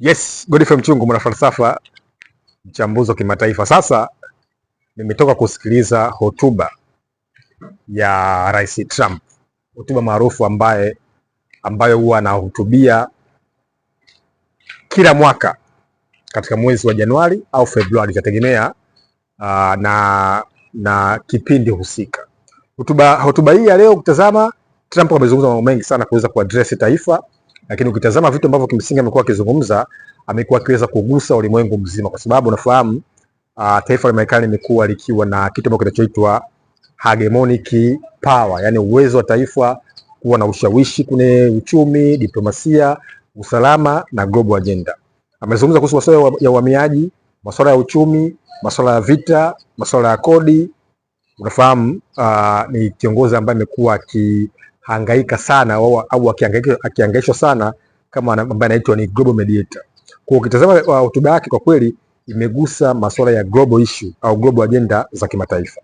Yes, Godfrey Mchungu, mwana falsafa, mchambuzi wa kimataifa. Sasa nimetoka kusikiliza hotuba ya Rais Trump, hotuba maarufu ambayo huwa anahutubia kila mwaka katika mwezi wa Januari au Februari, itategemea na kipindi husika. Hotuba hii ya leo ukitazama, Trump amezungumza mambo mengi sana kuweza kuaddress taifa, lakini ukitazama vitu ambavyo kimsingi amekuwa akizungumza, amekuwa akiweza kugusa ulimwengu mzima, kwa sababu unafahamu taifa la Marekani limekuwa likiwa na kitu ambacho kinachoitwa hegemonic power, yani uwezo wa taifa kuwa na ushawishi kwenye uchumi, diplomasia, usalama na global agenda. Amezungumza kuhusu masuala ya uhamiaji, masuala ya uchumi, masuala ya vita, masuala ya kodi. Unafahamu ni kiongozi ambaye amekuwa akihangaika sana au akihangaishwa sana kama ambaye anaitwa ni global mediator. Kwa ukitazama hotuba yake, kwa kweli imegusa masuala ya global issue au global agenda za kimataifa.